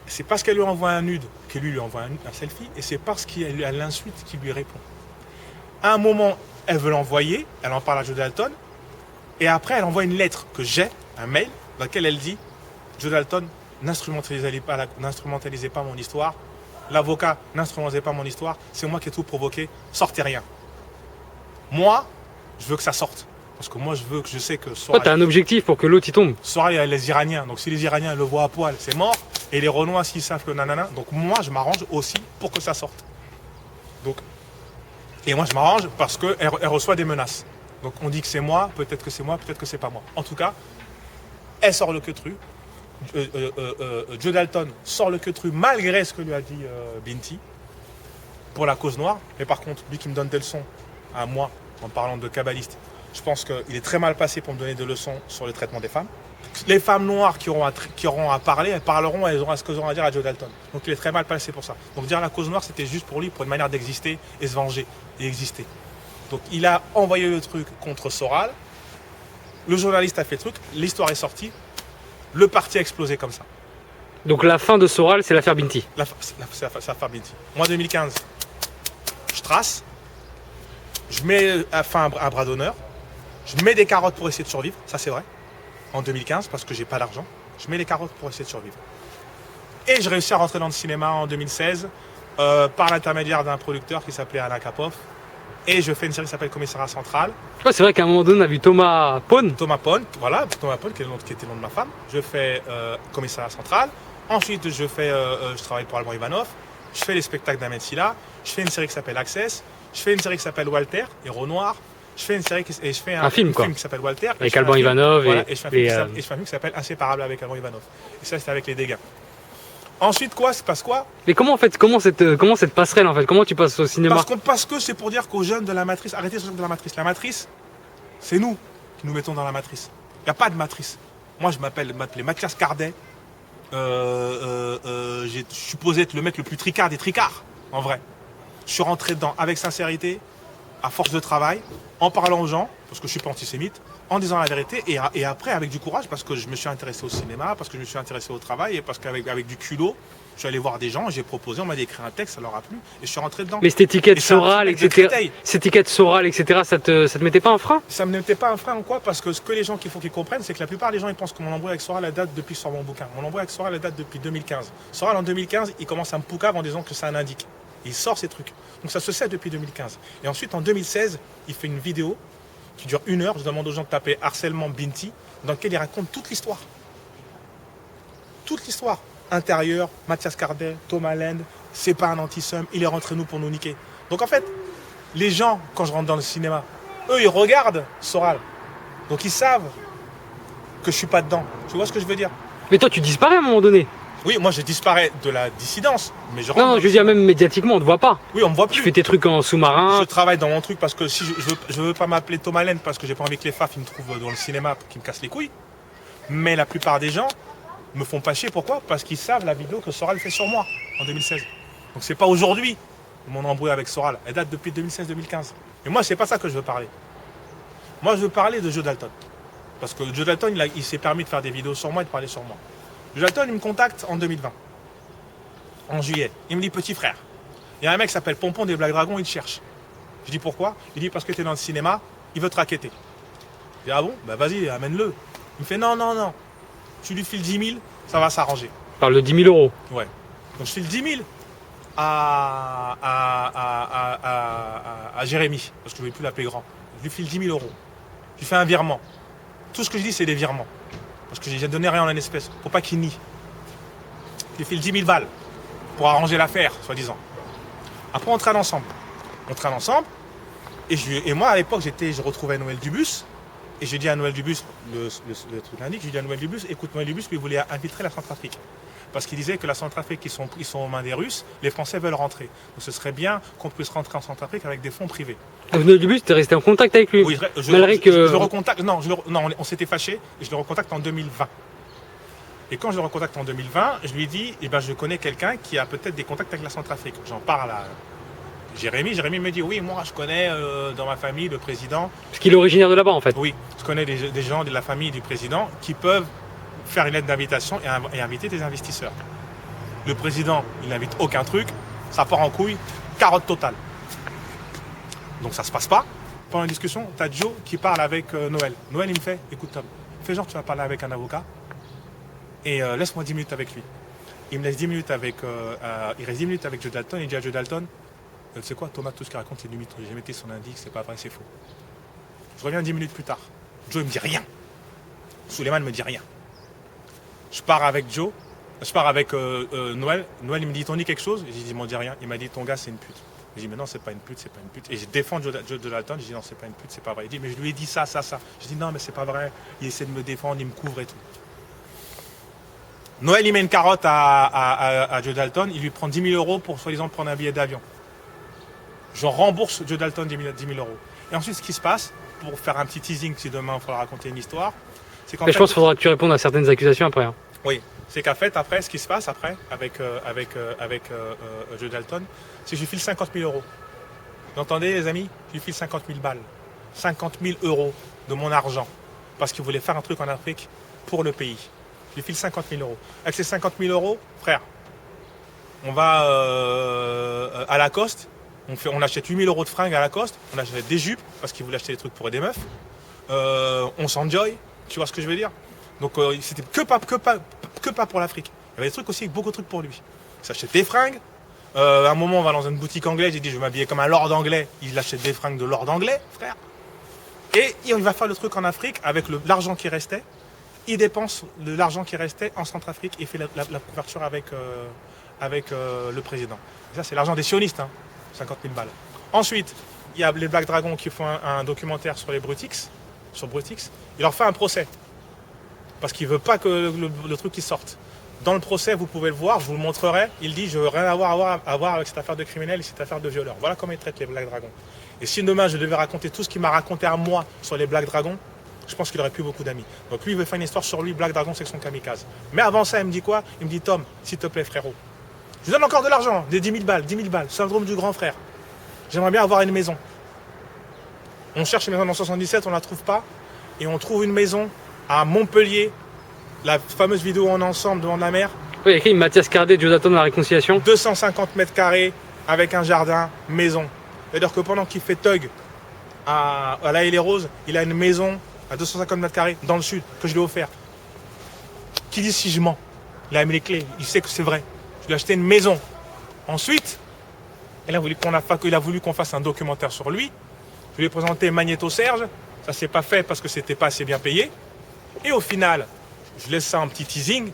c'est parce qu'elle lui envoie un nude que lui envoie un selfie. Et c'est parce qu'elle l'insulte qu'il lui répond. À un moment, elle veut l'envoyer. Elle en parle à Joe Dalton. Et après, elle envoie une lettre que j'ai, un mail, dans lequel elle dit, Joe Dalton, n'instrumentalisez pas mon histoire. L'avocat, n'instrumentalisez pas mon histoire. C'est moi qui ai tout provoqué. Sortez rien. Moi, je veux que ça sorte. Parce que moi, je sais que Soral... t'as un objectif pour que l'autre, il tombe. Soral, il y a les Iraniens. Donc, si les Iraniens le voient à poil, c'est mort. Et les Renois, s'ils savent que nanana. Donc, moi, je m'arrange aussi pour que ça sorte. Donc, et moi, je m'arrange parce qu'elle reçoit des menaces. Donc, on dit que c'est moi, peut-être que c'est moi, peut-être que c'est pas moi. En tout cas, elle sort le queutru. Joe Dalton sort le queutru malgré ce que lui a dit Binti pour la cause noire. Mais par contre, lui qui me donne des leçons à moi en parlant de kabbaliste, je pense qu'il est très mal passé pour me donner des leçons sur le traitement des femmes. Les femmes noires qui auront à parler, elles parleront, elles auront ce qu'elles auront à dire à Joe Dalton. Donc il est très mal passé pour ça. Donc dire la cause noire, c'était juste pour lui, pour une manière d'exister et se venger et exister. Donc il a envoyé le truc contre Soral. Le journaliste a fait le truc, l'histoire est sortie. Le parti a explosé comme ça. Donc la fin de Soral, c'est l'affaire Binti. C'est l'affaire Binti. Moi, 2015, je trace. Je mets enfin un bras d'honneur. Je mets des carottes pour essayer de survivre, ça c'est vrai. En 2015, parce que j'ai pas d'argent. Je mets des carottes pour essayer de survivre. Et je réussis à rentrer dans le cinéma en 2016 par l'intermédiaire d'un producteur qui s'appelait Alain Kapov. Et je fais une série qui s'appelle Commissariat Central. Ouais, c'est vrai qu'à un moment donné, on a vu Thomas Pone. Thomas Pone, voilà, Thomas Pone qui était le nom de ma femme. Je fais Commissariat Central. Ensuite, je travaille pour Alban Ivanov. Je fais les spectacles d'Ahmed Silla. Je fais une série qui s'appelle Access. Je fais une série qui s'appelle Walter, Héros Noir. Je fais une série et je fais un film qui s'appelle Walter. Avec Alban Ivanov. Voilà, et je fais un film qui s'appelle Inséparable avec Alban Ivanov. Et ça, c'était avec les dégâts. Ensuite, quoi, se passe quoi? Mais comment cette passerelle en fait? Comment tu passes au cinéma? Parce que c'est pour dire qu'aux jeunes de la matrice, arrêtez ce truc de la matrice. La matrice, c'est nous qui nous mettons dans la matrice. Il n'y a pas de matrice. Moi, je m'appelle Mathias Cardet. Je suis supposé être le mec le plus tricard des tricards, en vrai. Je suis rentré dedans avec sincérité, à force de travail, en parlant aux gens, parce que je ne suis pas antisémite, en disant la vérité, et après avec du courage, parce que je me suis intéressé au cinéma, parce que je me suis intéressé au travail, et parce qu'avec du culot, je suis allé voir des gens, j'ai proposé, on m'a dit d'écrire un texte, ça leur a plu, et je suis rentré dedans. Mais cette étiquette Soral, etc., ça te mettait pas un frein? Ça ne me mettait pas un frein en quoi? Parce que ce que les gens qu'il faut qu'ils comprennent, c'est que la plupart des gens ils pensent que mon embrouille avec Soral la date depuis que je sors mon bouquin. Mon embrouille avec Soral la date depuis 2015. Soral en 2015, il commence à me poucave en disant que c'est un indique. Il sort ces trucs. Donc ça se sait depuis 2015. Et ensuite en 2016, il fait une vidéo qui dure 1 heure. Je demande aux gens de taper harcèlement Binti, dans lequel il raconte toute l'histoire. Toute l'histoire. Intérieur, Mathias Cardet, Thomas Lend, c'est pas un anti-seum, il est rentré nous pour nous niquer. Donc en fait, les gens, quand je rentre dans le cinéma, eux ils regardent Soral. Donc ils savent que je suis pas dedans. Tu vois ce que je veux dire? Mais toi tu disparais à un moment donné. Oui, moi je disparais de la dissidence, mais je rentre. Non, je veux dire même médiatiquement, on te voit pas. Oui, on me voit plus. Tu fais tes trucs en sous-marin. Je travaille dans mon truc parce que si je veux pas m'appeler Thomas Lend parce que j'ai pas envie que les faf ils me trouvent dans le cinéma qui me cassent les couilles. Mais la plupart des gens me font pas chier. Pourquoi? Parce qu'ils savent la vidéo que Soral fait sur moi en 2016. Donc c'est pas aujourd'hui mon embrouille avec Soral. Elle date depuis 2016-2015. Et moi, c'est pas ça que je veux parler. Moi, je veux parler de Joe Dalton. Parce que Joe Dalton, il s'est permis de faire des vidéos sur moi et de parler sur moi. Joe Dalton, il me contacte en 2020. En juillet. Il me dit, petit frère, il y a un mec qui s'appelle Pompon des Black Dragons, il te cherche. Je dis, pourquoi? Il dit, parce que tu es dans le cinéma, il veut te raqueter. Je dis, ah bon? Bah vas-y, amène-le. Il me fait, non, non, non. Tu lui files 10 000, ça va s'arranger. Parle de 10 000 euros. Ouais. Donc je file 10 000 à Jérémy, parce que je ne vais plus l'appeler grand. Je lui file 10 000 euros. Je lui fais un virement. Tout ce que je dis, c'est des virements. Parce que j'ai donné rien en espèces. Faut pas qu'il nie. Je lui file 10 000 balles pour arranger l'affaire, soi-disant. Après, on traîne ensemble. On traîne ensemble. Et moi, à l'époque, je retrouvais Noël Dubus. Et j'ai dit à Noël Dubus, le truc indique, j'ai dit à Noël Dubus, écoute, Noël Dubus, lui voulait infiltrer la Centrafrique. Parce qu'il disait que la Centrafrique, ils sont aux mains des Russes, les Français veulent rentrer. Donc ce serait bien qu'on puisse rentrer en Centrafrique avec des fonds privés. Noël Dubus, tu es resté en contact avec lui? Oui, malgré que... je le recontacte. Non, on s'était fâchés et je le recontacte en 2020. Et quand je le recontacte en 2020, je lui dis, eh ben, je connais quelqu'un qui a peut-être des contacts avec la Centrafrique. J'en parle à Jérémy. Jérémy me dit, oui, moi je connais dans ma famille le président. Parce qu'il est originaire de là-bas en fait. Oui, je connais des gens de la famille du président qui peuvent faire une lettre d'invitation et inviter des investisseurs. Le président, il n'invite aucun truc, ça part en couille, carotte totale. Donc ça se passe pas. Pendant une discussion, tu as Joe qui parle avec Noël. Noël, il me fait, écoute Tom, fais genre tu vas parler avec un avocat et laisse-moi 10 minutes avec lui. Il me laisse 10 minutes avec, il reste 10 minutes avec Joe Dalton, il dit à Joe Dalton, tu sais quoi, Thomas, tout ce qu'il raconte, c'est du mytho. J'ai jamais été son indice, c'est pas vrai, c'est faux. Je reviens 10 minutes plus tard. Joe, il me dit rien. Souleymane ne me dit rien. Je pars avec Joe, je pars avec Noël. Noël, il me dit, t'en dis quelque chose? J'ai dit, il m'en dit rien. Il m'a dit, ton gars, c'est une pute. J'ai dit, mais non, c'est pas une pute, c'est pas une pute. Et je défends Joe Dalton, j'ai dit, non, c'est pas une pute, c'est pas vrai. Il dit, mais je lui ai dit ça. J'ai dit, non, mais c'est pas vrai. Il essaie de me défendre, il me couvre et tout. Noël, il met une carotte à Joe Dalton, il lui prend 10 000 euros pour soi-disant prendre un billet d'avion. Je rembourse Joe Dalton 10 000 euros. Et ensuite, ce qui se passe, pour faire un petit teasing, si demain il faudra raconter une histoire, c'est qu'en fait... Je pense qu'il faudra que tu répondes à certaines accusations après. Hein. Oui, c'est qu'en fait, après, ce qui se passe après, avec Joe Dalton, c'est que je lui file 50 000 euros. Vous entendez, les amis? Je lui file 50 000 balles. 50 000 euros de mon argent. Parce qu'il voulait faire un truc en Afrique pour le pays. Je lui file 50 000 euros. Avec ces 50 000 euros, frère, on va à Lacoste, On achète 8 000 € de fringues à Lacoste, on achète des jupes, parce qu'il voulait acheter des trucs pour des meufs. On s'enjoy, tu vois ce que je veux dire? Donc c'était que pas pour l'Afrique. Il y avait des trucs aussi, beaucoup de trucs pour lui. Il s'achète des fringues. À un moment, on va dans une boutique anglaise, il dit je vais m'habiller comme un lord anglais. Il achète des fringues de lord anglais, frère. Et il va faire le truc en Afrique avec l'argent qui restait. Il dépense l'argent qui restait en Centrafrique et fait la couverture avec le président. Et ça, c'est l'argent des sionistes, hein, 50 000 balles. Ensuite, il y a les Black Dragons qui font un documentaire sur les Brutix, Il leur fait un procès. Parce qu'il ne veut pas que le truc sorte. Dans le procès, vous pouvez le voir, je vous le montrerai. Il dit je veux rien avoir à voir avec cette affaire de criminel et cette affaire de violeur. Voilà comment il traite les Black Dragons. Et si demain je devais raconter tout ce qu'il m'a raconté à moi sur les Black Dragons, je pense qu'il aurait plus beaucoup d'amis. Donc lui, il veut faire une histoire sur lui, Black Dragon, c'est son kamikaze. Mais avant ça, il me dit quoi? Il me dit Tom, s'il te plaît, frérot, je donne encore de l'argent, des 10 000 balles, syndrome du grand frère. J'aimerais bien avoir une maison. On cherche une maison dans 77, on ne la trouve pas. Et on trouve une maison à Montpellier, la fameuse vidéo en ensemble devant la mer. Oui, il y a écrit Mathias Cardet, Joe Dalton, la réconciliation. 250 mètres carrés avec un jardin, maison. C'est-à-dire que pendant qu'il fait thug à La Haye les Roses, il a une maison à 250 mètres carrés dans le sud que je lui ai offert. Qui dit si je mens? Il a mis les clés, il sait que c'est vrai. Je lui ai acheté une maison. Ensuite, il a voulu qu'on fasse un documentaire sur lui. Je lui ai présenté Magnéto Serge. Ça s'est pas fait parce que c'était pas assez bien payé. Et au final, je laisse ça en petit teasing.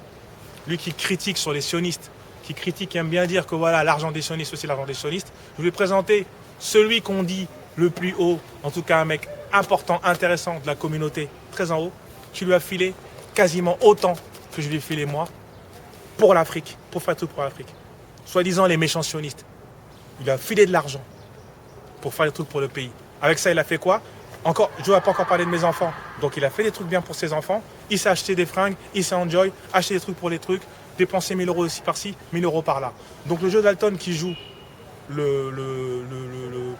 Lui qui critique sur les sionistes, qui aime bien dire que voilà, l'argent des sionistes, c'est l'argent des sionistes. Je lui ai présenté celui qu'on dit le plus haut, en tout cas un mec important, intéressant de la communauté, très en haut, qui lui a filé quasiment autant que je lui ai filé moi, pour l'Afrique, pour faire tout pour l'Afrique. Soi-disant les méchants sionistes. Il a filé de l'argent pour faire des trucs pour le pays. Avec ça, il a fait quoi? Encore, je ne vais pas encore parler de mes enfants. Donc il a fait des trucs bien pour ses enfants. Il s'est acheté des fringues, il s'est enjoy, acheté des trucs pour les trucs, dépensé 1 000 € ici par-ci, 1 000 € par-là. Donc le jeu Dalton qui joue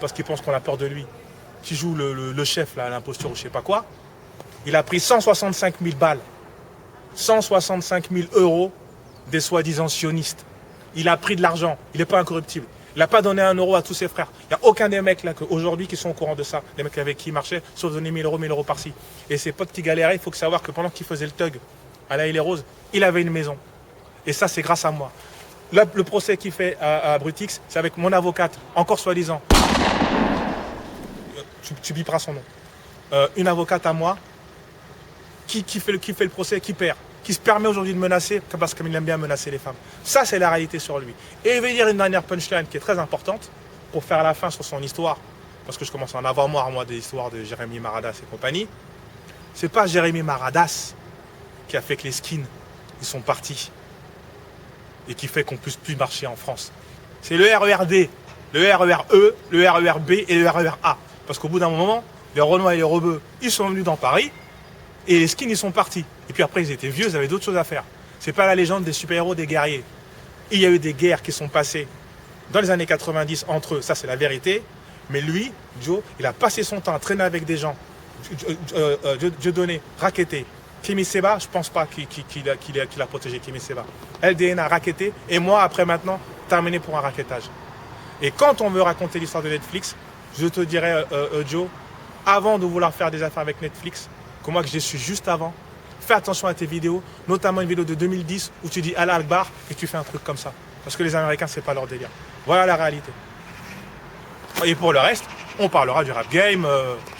parce qu'il pense qu'on a peur de lui, qui joue le chef, là, l'imposture ou je sais pas quoi, il a pris 165 000 balles, 165 000 € des soi-disant sionistes. Il a pris de l'argent, il n'est pas incorruptible. Il n'a pas donné 1 € à tous ses frères. Il n'y a aucun des mecs là aujourd'hui qui sont au courant de ça. Les mecs avec qui il marchait, sauf donner 1 000 € par-ci. Et ses potes qui galéraient, il faut savoir que pendant qu'il faisait le thug à La Haye les Roses, il avait une maison. Et ça, c'est grâce à moi. Là, le procès qu'il fait à Brutix, c'est avec mon avocate, encore soi-disant. Tu biperas son nom. Une avocate à moi qui fait le procès, qui perd. Qui se permet aujourd'hui de menacer, parce qu'il aime bien menacer les femmes. Ça, c'est la réalité sur lui. Et il veut dire une dernière punchline qui est très importante pour faire la fin sur son histoire, parce que je commence à en avoir marre, moi, des histoires de Jérémy Maradas et compagnie. C'est pas Jérémy Maradas qui a fait que les skins, ils sont partis et qui fait qu'on puisse plus marcher en France. C'est le RERD, le RERE, le RERB et le RERA. Parce qu'au bout d'un moment, les Renois et les Rebeux, ils sont venus dans Paris et les skins, ils sont partis. Et puis après, ils étaient vieux, ils avaient d'autres choses à faire. C'est pas la légende des super-héros, des guerriers. Il y a eu des guerres qui sont passées dans les années 90 entre eux, ça c'est la vérité. Mais lui, Joe, il a passé son temps à traîner avec des gens. Dieudonné, racketté. Kémy Séba, je pense pas qu'il a protégé Kémy Séba. LDN a racketté. Et moi, après maintenant, terminé pour un rackettage. Et quand on veut raconter l'histoire de Netflix, je te dirais, Joe, avant de vouloir faire des affaires avec Netflix, que moi que j'ai su juste avant, fais attention à tes vidéos, notamment une vidéo de 2010 où tu dis Allah Akbar et tu fais un truc comme ça. Parce que les Américains, c'est pas leur délire. Voilà la réalité. Et pour le reste, on parlera du rap game,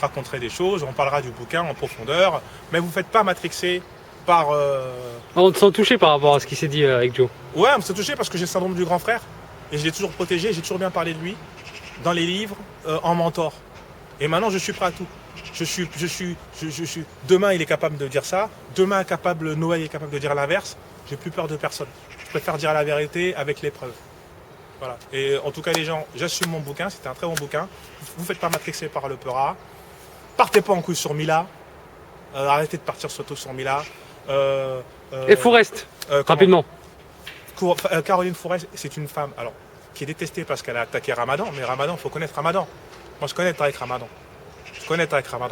raconterai des choses, on parlera du bouquin en profondeur, mais vous ne faites pas matrixer par... On te sent touché par rapport à ce qui s'est dit avec Joe. Ouais, on me sent touché parce que j'ai le syndrome du grand frère et je l'ai toujours protégé, j'ai toujours bien parlé de lui dans les livres, en mentor. Et maintenant, je suis prêt à tout. Demain, il est capable de dire ça. Demain, Noël est capable de dire l'inverse. J'ai plus peur de personne. Je préfère dire la vérité avec les preuves. Voilà. Et en tout cas, les gens, j'assume mon bouquin. C'était un très bon bouquin. Vous ne faites pas matrixer par le Peura. Partez pas en couille sur Mila. Arrêtez de partir surtout sur Mila. Et Fourest, rapidement. Caroline Fourest, c'est une femme qui est détestée parce qu'elle a attaqué Ramadan. Mais Ramadan, il faut connaître Ramadan. Moi, je connais Tarek Ramadan.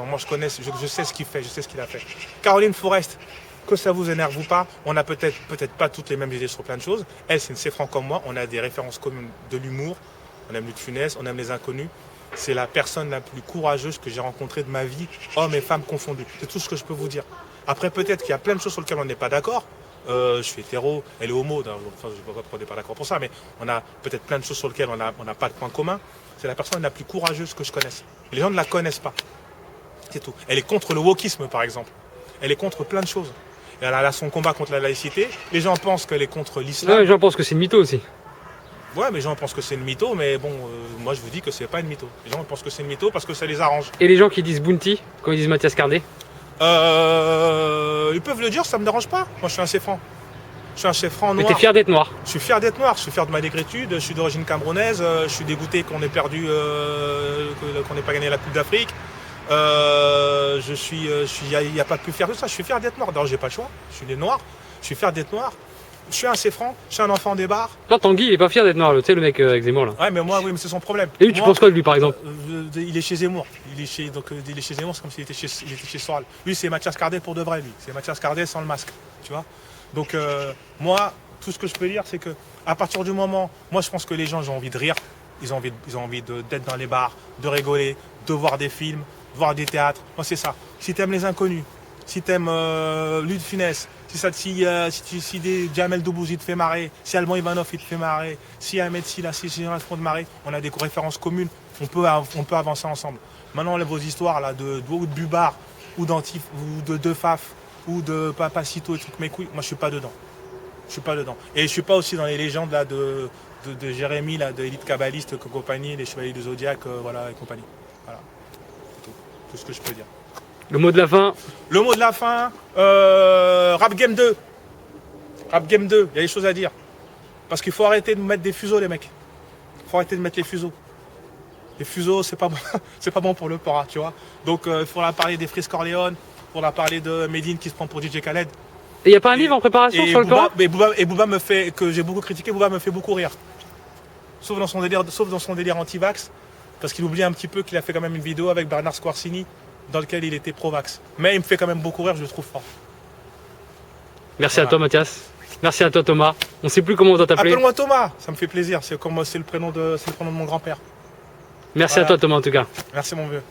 Moi, je sais ce qu'il fait, je sais ce qu'il a fait. Caroline Fourest, que ça vous énerve ou pas, on n'a peut-être pas toutes les mêmes idées sur plein de choses. Elle, c'est franc comme moi, on a des références communes de l'humour, on aime Luc de Funès, on aime les inconnus. C'est la personne la plus courageuse que j'ai rencontrée de ma vie, hommes et femmes confondus. C'est tout ce que je peux vous dire. Après, peut-être qu'il y a plein de choses sur lesquelles on n'est pas d'accord. Je suis hétéro, elle est homo, enfin, je ne sais pas pourquoi on n'est pas d'accord pour ça, mais on a peut-être plein de choses sur lesquelles on n'a pas de point commun. C'est la personne la plus courageuse que je connaisse. Et les gens ne la connaissent pas. C'est tout. Elle est contre le wokisme, par exemple. Elle est contre plein de choses. Et elle a son combat contre la laïcité. Les gens pensent qu'elle est contre l'islam. Ouais, les gens pensent que c'est une mytho aussi. Ouais, mais les gens pensent que c'est une mytho, mais bon, moi je vous dis que c'est pas une mytho. Les gens pensent que c'est une mytho parce que ça les arrange. Et les gens qui disent Bounty, quand ils disent Mathias Cardet? Ils peuvent le dire, ça me dérange pas. Moi je suis assez franc. Je suis assez franc Mais noir. t'es fier d'être noir? Je suis fier d'être noir, je suis fier de ma négritude, je suis d'origine camerounaise, je suis dégoûté qu'on ait perdu, qu'on n'ait pas gagné la Coupe d'Afrique. Il n'y a pas de plus fier que ça, je suis fier d'être noir. D'ailleurs, j'ai pas le choix, je suis né noir, je suis fier d'être noir. Je suis assez franc, je suis un enfant des bars. Toi, Tanguy, il est pas fier d'être noir, tu sais, le mec avec Zemmour là. Ouais, mais moi, oui, mais c'est son problème. Et lui, tu penses quoi de lui par exemple? Il est chez Zemmour. Il est chez Zemmour, c'est comme s'il était chez Soral. Lui, c'est Mathias Cardet pour de vrai, lui. C'est Mathias Cardet sans le masque, tu vois. Donc, moi, tout ce que je peux dire, c'est que à partir du moment, moi, je pense que les gens, ils ont envie de rire, ils ont envie d'être dans les bars, de rigoler, de voir des films, voir des théâtres. Moi, c'est ça. Si t'aimes les inconnus, si t'aimes Luc de Funès, si des Jamel Debbouze il te fait marrer, si Alban Ivanov il te fait marrer, si Ahmed Silla, si Général Front de marrer, on a des références communes, on peut avancer ensemble. Maintenant, vos histoires là, de Bubar, ou d'Antif, ou de Faf, ou de Papacito et trucs mes couilles, moi je suis pas dedans. Je suis pas dedans. Et je suis pas aussi dans les légendes là, de Jérémy, là, de Élite Kabbaliste, compagnie, les Chevaliers du Zodiac, voilà, et compagnie. Voilà. Tout ce que je peux dire. Le mot de la fin? Le mot de la fin, Rap Game 2. Rap Game 2, il y a des choses à dire. Parce qu'il faut arrêter de mettre des fuseaux, les mecs. Il faut arrêter de mettre les fuseaux. Les fuseaux, c'est pas bon, c'est pas bon pour le pora, tu vois. Donc, il faudra parler des Freeze Corleone, il faudra parler de Medine qui se prend pour DJ Khaled. Et il n'y a pas un livre en préparation sur le pora? Et Booba me fait, que j'ai beaucoup critiqué, Booba me fait beaucoup rire. Sauf dans son délire anti-vax. Parce qu'il oublie un petit peu qu'il a fait quand même une vidéo avec Bernard Squarcini dans lequel il était pro-vax. Mais il me fait quand même beaucoup rire, je le trouve fort. Merci Voilà. à toi Mathias. Merci à toi Thomas. On ne sait plus comment on doit t'appeler. Appelle-moi Thomas, ça me fait plaisir. C'est le prénom de mon grand-père. Merci Voilà. à toi Thomas en tout cas. Merci mon vieux.